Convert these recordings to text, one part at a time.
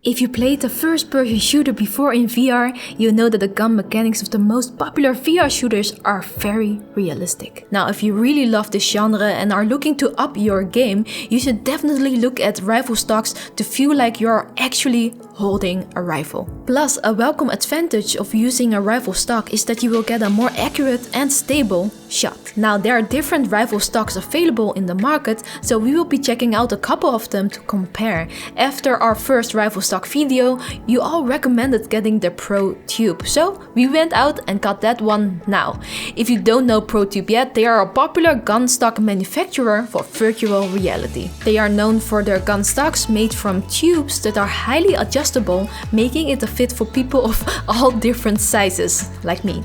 If you played a first-person shooter before in VR, you know that the gun mechanics of the most popular VR shooters are very realistic. Now, if you really love this genre and are looking to up your game, you should definitely look at rifle stocks to feel like you're actually holding a rifle. Plus, a welcome advantage of using a rifle stock is that you will get a more accurate and stable shot. Now, there are different rifle stocks available in the market, so we will be checking out a couple of them to compare. After our first rifle stock video, you all recommended getting the ProTube, so we went out and got that one now. If you don't know ProTube yet, they are a popular gun stock manufacturer for virtual reality. They are known for their gun stocks made from tubes that are highly adjustable, making it a fit for people of all different sizes, like me.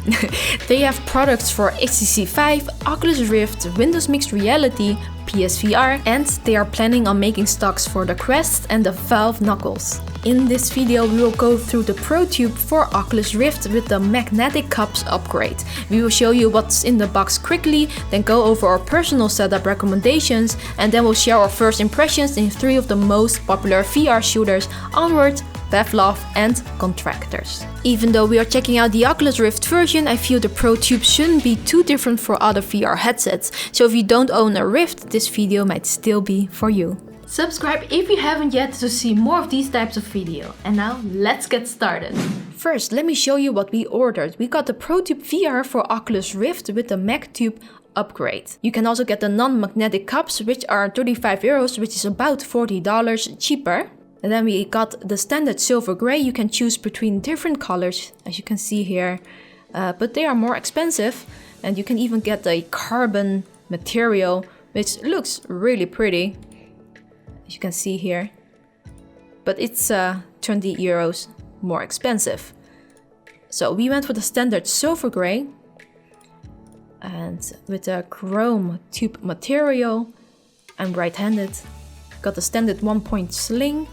They have products for HTC Vive, Oculus Rift, Windows Mixed Reality, PSVR, and they are planning on making stocks for the Quest and the Valve Knuckles. In this video we will go through the ProTube for Oculus Rift with the magnetic cups upgrade. We will show you what's in the box quickly, then go over our personal setup recommendations, and then we'll share our first impressions in 3 of the most popular VR shooters: Onward, Pavlov, and Contractors. Even though we are checking out the Oculus Rift version, I feel the ProTube shouldn't be too different for other VR headsets. So if you don't own a Rift, this video might still be for you. Subscribe if you haven't yet to see more of these types of video. And now let's get started. First, let me show you what we ordered. We got the ProTube VR for Oculus Rift with the MagTube upgrade. You can also get the non-magnetic cups, which are 35 euros, which is about $40 cheaper. And then we got the standard silver gray. You can choose between different colors, as you can see here, but they are more expensive. And you can even get a carbon material, which looks really pretty, as you can see here. But it's 20 euros more expensive. So we went for the standard silver gray, and with a chrome tube material. I'm right-handed. Got the standard 1-point sling.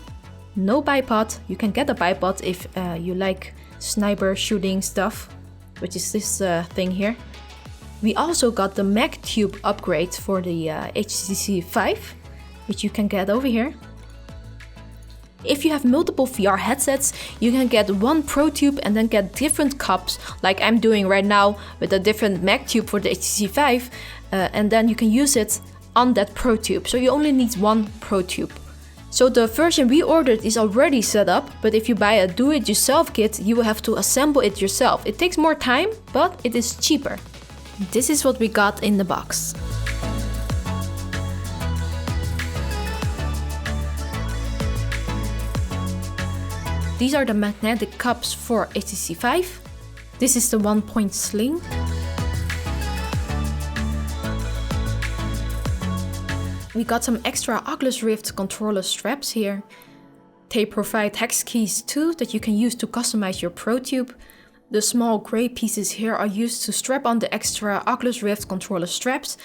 No bipod. You can get a bipod if you like sniper shooting stuff, which is this thing here. We also got the MagTube upgrade for the HTC Vive, which you can get over here. If you have multiple VR headsets, you can get one ProTube and then get different cups, like I'm doing right now with a different MagTube for the HTC Vive, and then you can use it on that ProTube. So you only need one ProTube. So the version we ordered is already set up, but if you buy a do-it-yourself kit, you will have to assemble it yourself. It takes more time, but it is cheaper. This is what we got in the box. These are the magnetic cups for HTC Vive. This is the 1-point sling. We got some extra Oculus Rift controller straps here. They provide hex keys too that you can use to customize your ProTube. The small gray pieces here are used to strap on the extra Oculus Rift controller straps.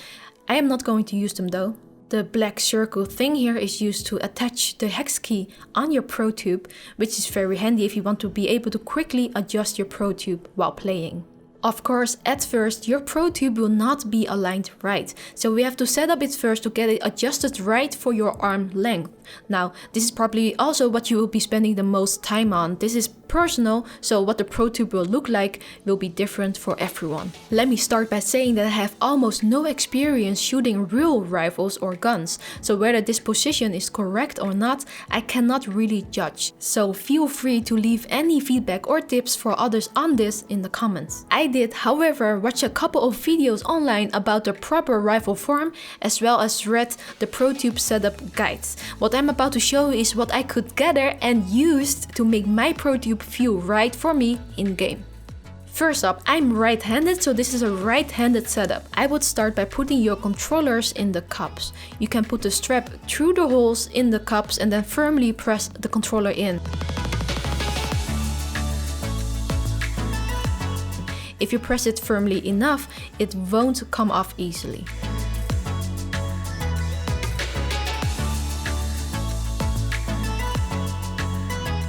I am not going to use them though. The black circle thing here is used to attach the hex key on your ProTube, which is very handy if you want to be able to quickly adjust your ProTube while playing. Of course, at first your ProTube will not be aligned right, so we have to set up it first to get it adjusted right for your arm length. Now, this is probably also what you will be spending the most time on. This is personal, so what the ProTube will look like will be different for everyone. Let me start by saying that I have almost no experience shooting real rifles or guns, so whether this position is correct or not, I cannot really judge. So feel free to leave any feedback or tips for others on this in the comments. I did, however, watch a couple of videos online about the proper rifle form, as well as read the ProTube setup guides. What I'm about to show you is what I could gather and used to make my ProTube feel right for me in game. First up, I'm right-handed, so this is a right-handed setup. I would start by putting your controllers in the cups. You can put the strap through the holes in the cups and then firmly press the controller in. If you press it firmly enough, it won't come off easily.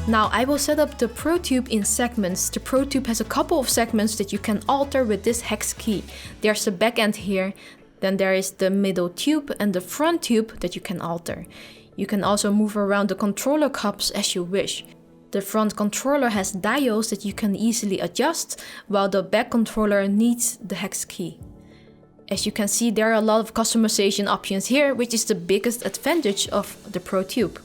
Now I will set up the ProTube in segments. The ProTube has a couple of segments that you can alter with this hex key. There's the back end here, then there is the middle tube and the front tube that you can alter. You can also move around the controller cups as you wish. The front controller has dials that you can easily adjust, while the back controller needs the hex key. As you can see, there are a lot of customization options here, which is the biggest advantage of the ProTube.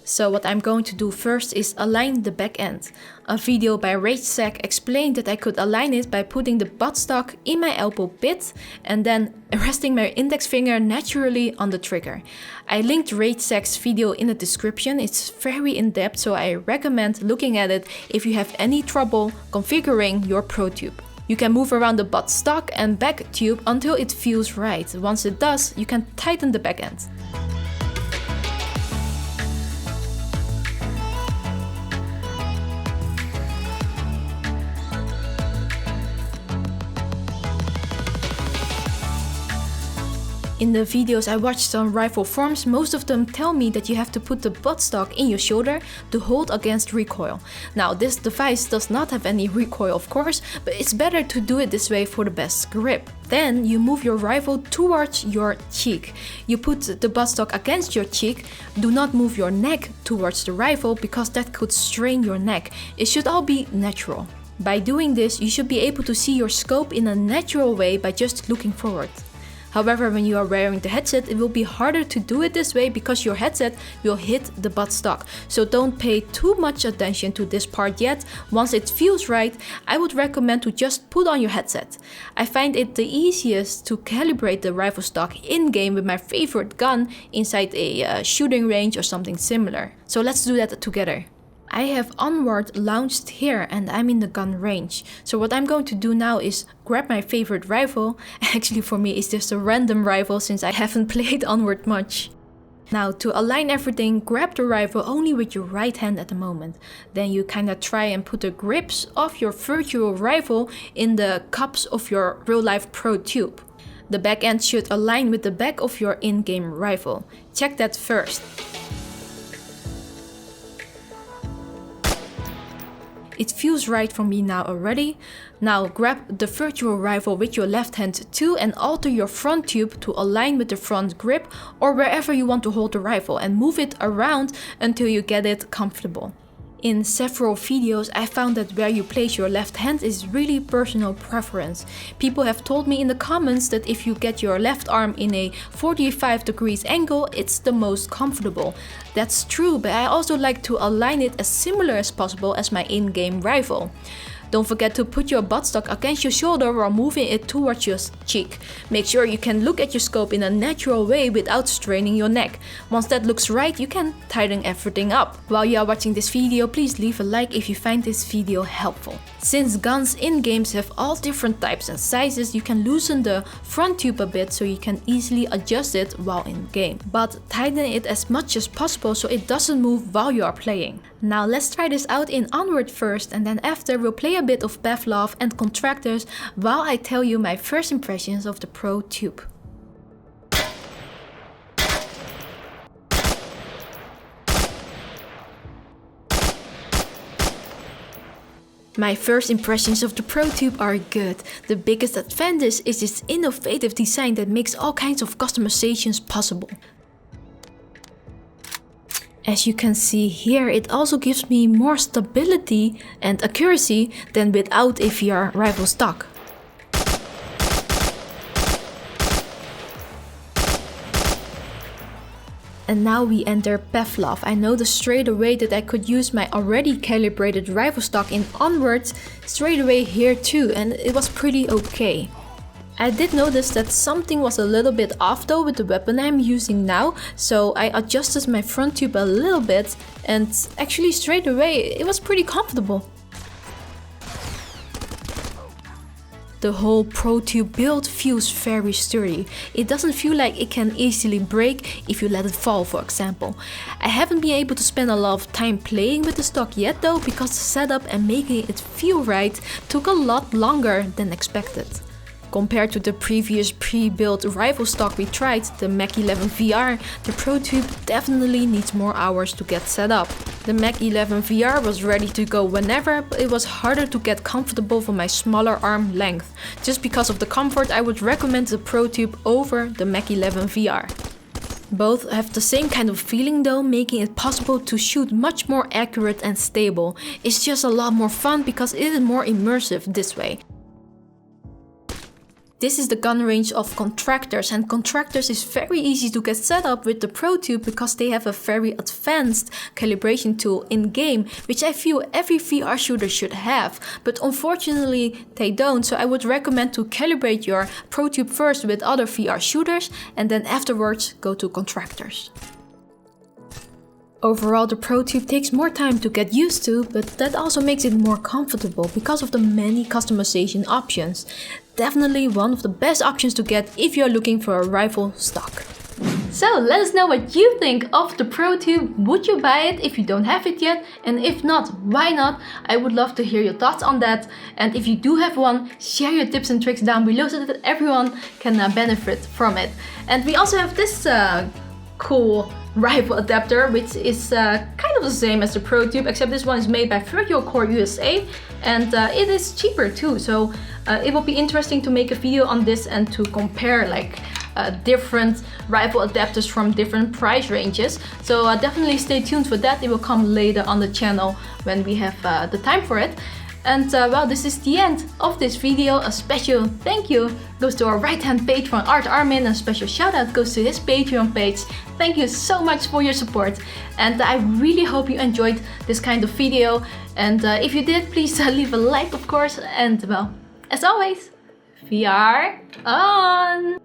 So what I'm going to do first is align the back end. A video by Wintceas explained that I could align it by putting the buttstock in my elbow pit and then resting my index finger naturally on the trigger. I linked Wintceas' video in the description. It's very in-depth, so I recommend looking at it if you have any trouble configuring your ProTube. You can move around the buttstock and back tube until it feels right. Once it does, you can tighten the back end. In the videos I watched on rifle forums, most of them tell me that you have to put the buttstock in your shoulder to hold against recoil. Now this device does not have any recoil of course, but it's better to do it this way for the best grip. Then you move your rifle towards your cheek. You put the buttstock against your cheek. Do not move your neck towards the rifle because that could strain your neck. It should all be natural. By doing this, you should be able to see your scope in a natural way by just looking forward. However, when you are wearing the headset, it will be harder to do it this way because your headset will hit the buttstock. So don't pay too much attention to this part yet. Once it feels right, I would recommend to just put on your headset. I find it the easiest to calibrate the rifle stock in-game with my favorite gun inside a shooting range or something similar. So let's do that together. I have Onward launched here and I'm in the gun range. So what I'm going to do now is grab my favorite rifle. Actually for me it's just a random rifle since I haven't played Onward much. Now to align everything, grab the rifle only with your right hand at the moment. Then you kinda try and put the grips of your virtual rifle in the cups of your real life ProTube. The back end should align with the back of your in-game rifle. Check that first. It feels right for me now already. Now grab the virtual rifle with your left hand too and alter your front tube to align with the front grip or wherever you want to hold the rifle and move it around until you get it comfortable. In several videos I found that where you place your left hand is really personal preference. People have told me in the comments that if you get your left arm in a 45 degrees angle, it's the most comfortable. That's true, but I also like to align it as similar as possible as my in-game rifle. Don't forget to put your buttstock against your shoulder while moving it towards your cheek. Make sure you can look at your scope in a natural way without straining your neck. Once that looks right, you can tighten everything up. While you are watching this video, please leave a like if you find this video helpful. Since guns in games have all different types and sizes, you can loosen the front tube a bit so you can easily adjust it while in game. But tighten it as much as possible so it doesn't move while you are playing. Now let's try this out in Onward first, and then after we'll play a bit of Pavlov and Contractors while I tell you my first impressions of the ProTube. My first impressions of the ProTube are good. The biggest advantage is its innovative design that makes all kinds of customizations possible. As you can see here, it also gives me more stability and accuracy than without a VR rifle stock. And now we enter Pavlov. I noticed straight away that I could use my already calibrated rifle stock in Onward straight away here too, and it was pretty okay. I did notice that something was a little bit off though with the weapon I'm using now, so I adjusted my front tube a little bit and actually straight away it was pretty comfortable. The whole ProTube build feels very sturdy. It doesn't feel like it can easily break if you let it fall, for example. I haven't been able to spend a lot of time playing with the stock yet though, because the setup and making it feel right took a lot longer than expected. Compared to the previous pre-built rifle stock we tried, the Mac 11 VR, the ProTube definitely needs more hours to get set up. The Mac 11 VR was ready to go whenever, but it was harder to get comfortable for my smaller arm length. Just because of the comfort, I would recommend the ProTube over the Mac 11 VR. Both have the same kind of feeling though, making it possible to shoot much more accurate and stable. It's just a lot more fun because it is more immersive this way. This is the gun range of Contractors, and Contractors is very easy to get set up with the ProTube because they have a very advanced calibration tool in-game, which I feel every VR shooter should have, but unfortunately they don't, so I would recommend to calibrate your ProTube first with other VR shooters and then afterwards go to Contractors. Overall, the ProTube takes more time to get used to, but that also makes it more comfortable because of the many customization options. Definitely one of the best options to get if you're looking for a rifle stock. So let us know what you think of the ProTube. Would you buy it if you don't have it yet? And if not, why not? I would love to hear your thoughts on that. And if you do have one, share your tips and tricks down below so that everyone can benefit from it. And we also have this cool rifle adapter, which is kind of the same as the ProTube, except this one is made by Virtual Core USA, and it is cheaper too. So it will be interesting to make a video on this and to compare like different rifle adapters from different price ranges. So definitely stay tuned for that. It will come later on the channel when we have the time for it. And well, this is the end of this video. A special thank you goes to our right-hand patron artArmin. A special shout out goes to his Patreon page. Thank you so much for your support. And I really hope you enjoyed this kind of video. And if you did, please leave a like, of course. And well, as always, VR on!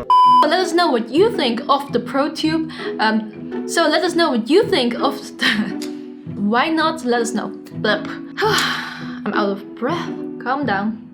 Let us know what you think of the ProTube. So let us know what you think of the... Why not? Let us know. Blup. I'm out of breath. Calm down.